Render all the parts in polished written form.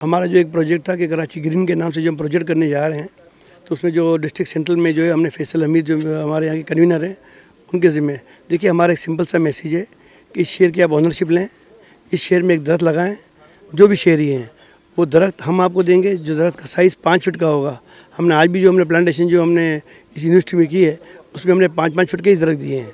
ہمارا جو ایک پروجیکٹ تھا کہ کراچی گرین کے نام سے جو ہم پروجیکٹ کرنے جا رہے ہیں، تو اس میں جو ڈسٹرکٹ سینٹرل میں جو ہے ہم نے فیصل حمید جو ہمارے یہاں کے کنوینر ہیں ان کے ذمہ. دیکھیے ہمارا ایک سمپل سا میسیج ہے کہ اس شہر کی آپ اونرشپ لیں، اس شہر میں ایک درخت لگائیں. جو بھی شہری ہیں وہ درخت ہم آپ کو دیں گے، جو درخت کا سائز 5 فٹ کا ہوگا. ہم نے آج بھی جو ہم نے پلانٹیشن جو ہم نے اس یونیورسٹی میں کی ہے اس میں ہم نے 5-5 فٹ کے ہی درخت دیے ہیں.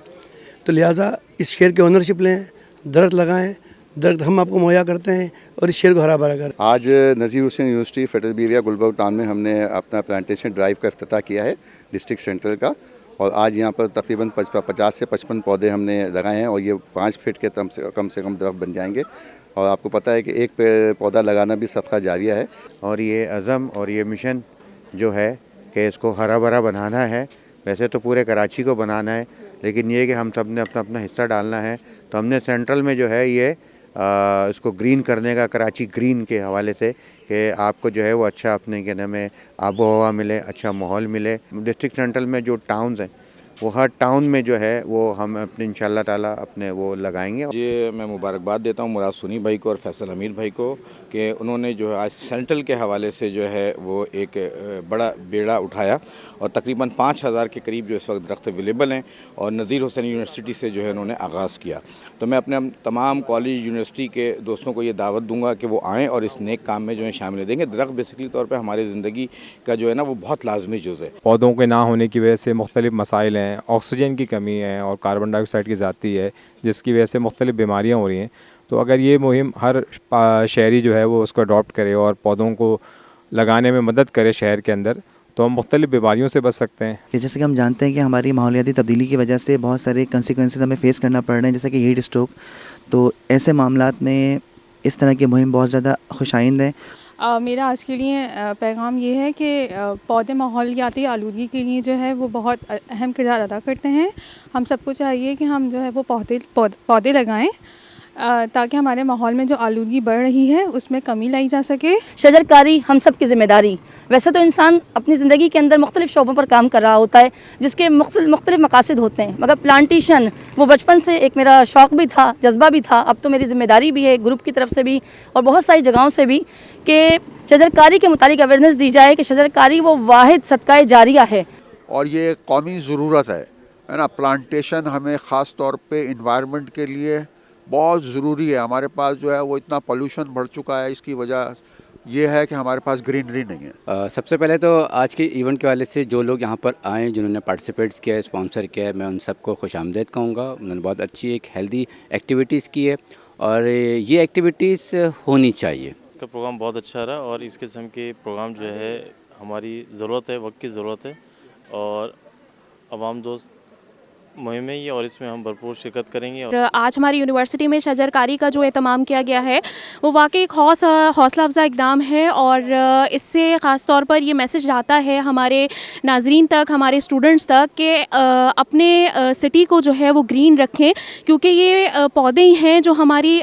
تو لہٰذا اس شہر کی اونرشپ لیں، درخت لگائیں. درخت ہم آپ کو مہیا کرتے ہیں اور اس شہر کو ہرا بھرا کریں. آج نذیر حسین یونیورسٹی فیڈرل بیریا گلبرگ ٹاؤن میں ہم نے اپنا پلانٹیشن ڈرائیو کا افتتاح کیا ہے ڈسٹرکٹ سینٹرل کا. اور آج یہاں پر تقریباً 50 سے 55 پودے ہم نے لگائے ہیں اور یہ 5 فٹ کے کم سے کم درخت بن جائیں گے. اور آپ کو پتہ ہے کہ ایک پودا لگانا بھی صدقہ جاریہ ہے. اور یہ عزم اور یہ مشن جو ہے کہ اس کو ہرا بھرا بنانا ہے. ویسے تو پورے کراچی کو بنانا ہے، لیکن یہ کہ ہم سب نے اپنا اپنا حصہ ڈالنا ہے. تو ہم نے سینٹرل میں جو ہے یہ اس کو گرین کرنے کا، کراچی گرین کے حوالے سے کہ آپ کو جو ہے وہ اچھا اپنے کے نام میں آب و ہوا ملے، اچھا ماحول ملے. ڈسٹرکٹ سینٹرل میں جو ٹاؤنز ہیں وہ ہر ٹاؤن میں جو ہے وہ ہم اپنے انشاءاللہ تعالیٰ اپنے وہ لگائیں گے. یہ میں مبارکباد دیتا ہوں مراد سنی بھائی کو اور فیصل حمید بھائی کو کہ انہوں نے جو ہے آج سینٹرل کے حوالے سے جو ہے وہ ایک بڑا بیڑا اٹھایا اور تقریباً 5000 کے قریب جو اس وقت درخت اویلیبل ہیں اور نذیر حسین یونیورسٹی سے جو ہے انہوں نے آغاز کیا. تو میں اپنے تمام کالج یونیورسٹی کے دوستوں کو یہ دعوت دوں گا کہ وہ آئیں اور اس نیک کام میں جو ہے شامل دیں گے. درخت بیسیکلی طور پہ ہماری زندگی کا جو ہے نا وہ بہت لازمی جز ہے. پودوں کے نہ ہونے کی وجہ سے مختلف مسائل ہیں، آکسیجن کی کمی ہے اور کاربن ڈائی آکسائڈ کی زیادتی ہے، جس کی وجہ سے مختلف بیماریاں ہو رہی ہیں. تو اگر یہ مہم ہر شہری جو ہے وہ اس کو اڈاپٹ کرے اور پودوں کو لگانے میں مدد کرے شہر کے اندر، تو ہم مختلف بیماریوں سے بچ سکتے ہیں. کہ جیسے کہ ہم جانتے ہیں کہ ہماری ماحولیاتی تبدیلی کی وجہ سے بہت سارے کنسیکوینسز ہمیں فیس کرنا پڑ رہے ہیں، جیسے کہ ہیٹ اسٹروک. تو ایسے معاملات میں اس طرح کی مہم بہت زیادہ خوش آئند ہے. میرا آج کے لیے پیغام یہ ہے کہ پودے ماحولیاتی آلودگی کے لیے جو ہے وہ بہت اہم کردار ادا کرتے ہیں. ہم سب کو چاہیے کہ ہم جو ہے وہ پودے لگائیں تاکہ ہمارے ماحول میں جو آلودگی بڑھ رہی ہے اس میں کمی لائی جا سکے. شجرکاری ہم سب کی ذمہ داری. ویسے تو انسان اپنی زندگی کے اندر مختلف شعبوں پر کام کر رہا ہوتا ہے جس کے مختلف مقاصد ہوتے ہیں، مگر پلانٹیشن وہ بچپن سے ایک میرا شوق بھی تھا، جذبہ بھی تھا. اب تو میری ذمہ داری بھی ہے گروپ کی طرف سے بھی اور بہت ساری جگہوں سے بھی کہ شجرکاری کے متعلق اویئرنیس دی جائے کہ شجرکاری وہ واحد صدقہ جاریہ ہے. اور یہ قومی ضرورت ہے نا. پلانٹیشن ہمیں خاص طور پہ انوائرمنٹ کے لیے بہت ضروری ہے. ہمارے پاس جو ہے وہ اتنا پولوشن بڑھ چکا ہے، اس کی وجہ یہ ہے کہ ہمارے پاس گرینری نہیں ہے. سب سے پہلے تو آج کے ایونٹ کے والے سے جو لوگ یہاں پر آئیں، جنہوں نے پارٹیسپیٹس کیا ہے، اسپانسر کیا ہے، میں ان سب کو خوش آمدید کہوں گا. انہوں نے بہت اچھی ایک ہیلدی ایکٹیویٹیز کی ہے اور یہ ایکٹیویٹیز ہونی چاہیے. اس کا پروگرام بہت اچھا رہا اور اس قسم کے پروگرام جو ہے ہماری ضرورت ہے، وقت کی ضرورت ہے اور عوام دوست مہم ہے یہ اور اس میں ہم بھرپور شرکت کریں گے. آج ہماری یونیورسٹی میں شجرکاری کا جو اہتمام کیا گیا ہے وہ واقعی ایک حوصلہ افزا اقدام ہے اور اس سے خاص طور پر یہ میسج جاتا ہے ہمارے ناظرین تک، ہمارے اسٹوڈنٹس تک کہ اپنے سٹی کو جو ہے وہ گرین رکھیں، کیونکہ یہ پودے ہی ہیں جو ہماری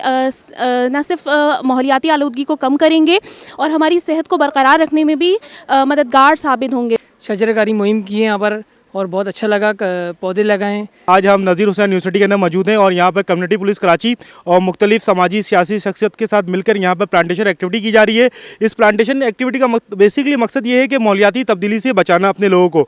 نہ صرف ماحولیاتی آلودگی کو کم کریں گے اور ہماری صحت کو برقرار رکھنے میں بھی مددگار ثابت ہوں گے. شجرکاری مہم کی ہے یہاں پر اور بہت اچھا لگا. پودے لگائیں. آج ہم نذیر حسین یونیورسٹی کے اندر موجود ہیں اور یہاں پر کمیونٹی پولیس کراچی اور مختلف سماجی سیاسی شخصیت کے ساتھ مل کر یہاں پر پلانٹیشن ایکٹیویٹی کی جا رہی ہے. اس پلانٹیشن ایکٹیویٹی کا بیسکلی مقصد یہ ہے کہ ماحولیاتی تبدیلی سے بچانا اپنے لوگوں کو.